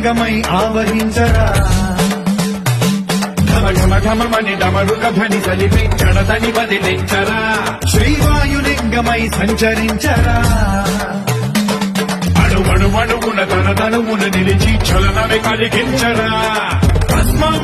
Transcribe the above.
లింగమై ఆవహించరా ఘమఘమని డమరుక ధ్వని కలిపి జడతని వదిలించరా శ్రీవాయులింగమై సంచరించరా అణువణువున తన తనువును నిలిచి చలనమే కలిగించరా భస్మం